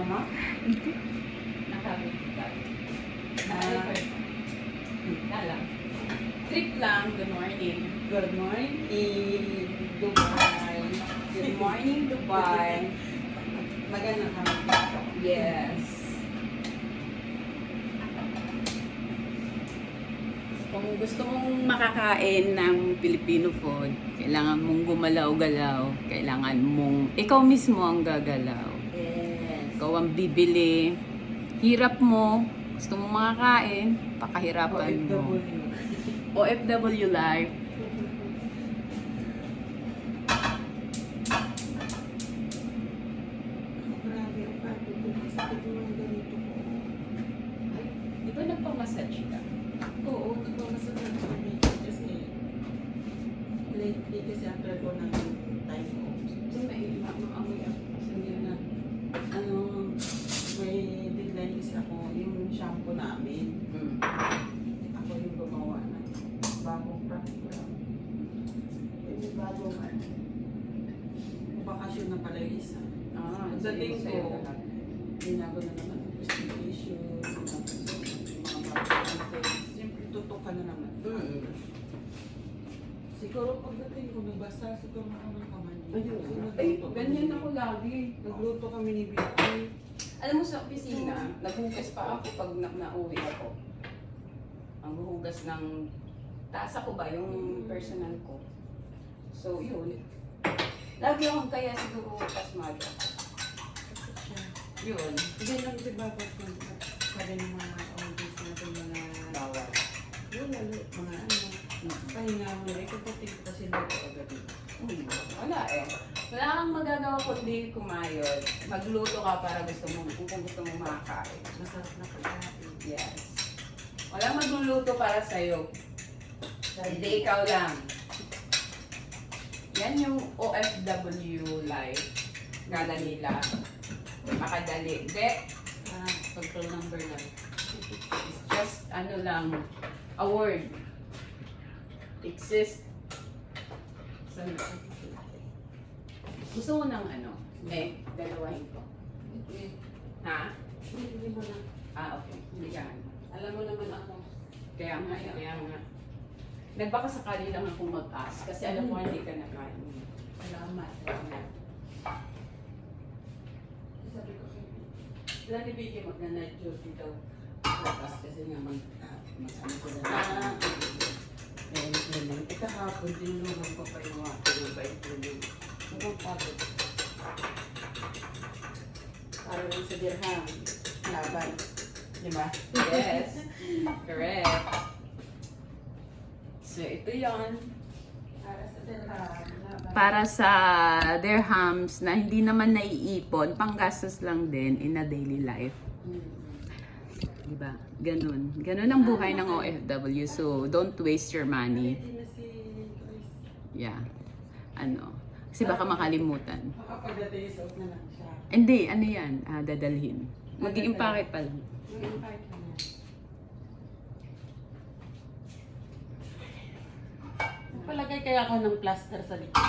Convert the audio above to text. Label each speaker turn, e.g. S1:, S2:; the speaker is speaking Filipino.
S1: mo?
S2: Nakabigay.
S1: Ah.
S2: Lang. Trip lang. Good morning.
S1: Good morning, Dubai.
S2: Good morning, Dubai.
S1: Maganda ka.
S2: Yes. Kung gusto mong makakain ng Filipino food, kailangan mong gumalaw-galaw. Kailangan mong, ikaw mismo ang gagalaw.
S1: Yes.
S2: Ikaw ang bibili. Hirap mo. Gusto mong makakain, pakahirapan mo. OFW life.
S1: Grabe ang pati ko. Sakit mo ang ganito ko.
S2: Ay, di ba nagpamassage ka?
S1: Oo, nagmamasal na kami. Kasi lately kasi after ko ng time ko.
S2: So, may maamoy ako.
S1: Sabi na, ano, may deadline is ako, yung shampoo namin. Ako yung gumawa ng bagong program. Yung bagong bakasyon na pala yung isa.
S2: Ah,
S1: Pagdating
S2: sa'yo
S1: ko,
S2: lahat.
S1: binago na naman ang presentation, mga bagong things. Siyempre, tutok ka na naman. Siguro pagdating ko, nagbasa siguro ako ng kamay.
S2: Ay, ganyan ako lagi.
S1: Nagluto kami ni Vicky.
S2: Alam mo sa opisina, naghugas pa ako pag nauwi ako. Ang hugas ng tasa ko ba, yung personal ko. So, yun. Lagi akong kaya siguro pasmado. Yun.
S1: Hindi lang si Babat kung sabi ng mga audience natin mga
S2: Bawal.
S1: yun, mga ano, pahinga mo rin. Kapatid ko kasi dito agad.
S2: Wala eh. Wala kang magagawa kundi kumayod. Magluto ka para kung gusto mo makakain.
S1: Masarap na pagkain.
S2: Yes. Walang magluluto para sa'yo. Hindi ikaw lang. Yan yung OFW life. Kala nila. Makadali. Hindi.
S1: Control number lang.
S2: It's just ano lang. A word. Exist. Saan ba? Gusto mo ng ano? Dalawahin ko. Ha?
S1: Hindi mo na.
S2: Okay. Hindi ka ano.
S1: Alam mo naman ako.
S2: Kaya nga. Nagbaka sakali lang akong mag-ask kasi alam mo hindi ka nakain.
S1: Salamat. Sabi ko kayo. Sila ni Vicky mag-night duty daw. Tapos kasi nga mag-ano sila. Eh, kahapon, tinulungan ko pa yung mga pinabait ko yung mukhang pagod. Para lang sa dirham. Laban. Diba?
S2: Yes. Correct. So, ito yon.
S1: Para sa dirham. Laban.
S2: Para sa dirhams na hindi naman naiipon, panggastos lang din in a daily life. Diba? Ganun. Ganun ang buhay ng OFW. So, don't waste your money.
S1: Hindi na si Chris.
S2: Yeah. Ano. Kasi baka makalimutan.
S1: Makapagdating is out na lang siya.
S2: Hindi, ano yan? Dadalhin. Mag-i-impake pa lang.
S1: Yung part na niya. Palagay kaya ako ng plaster sa likod.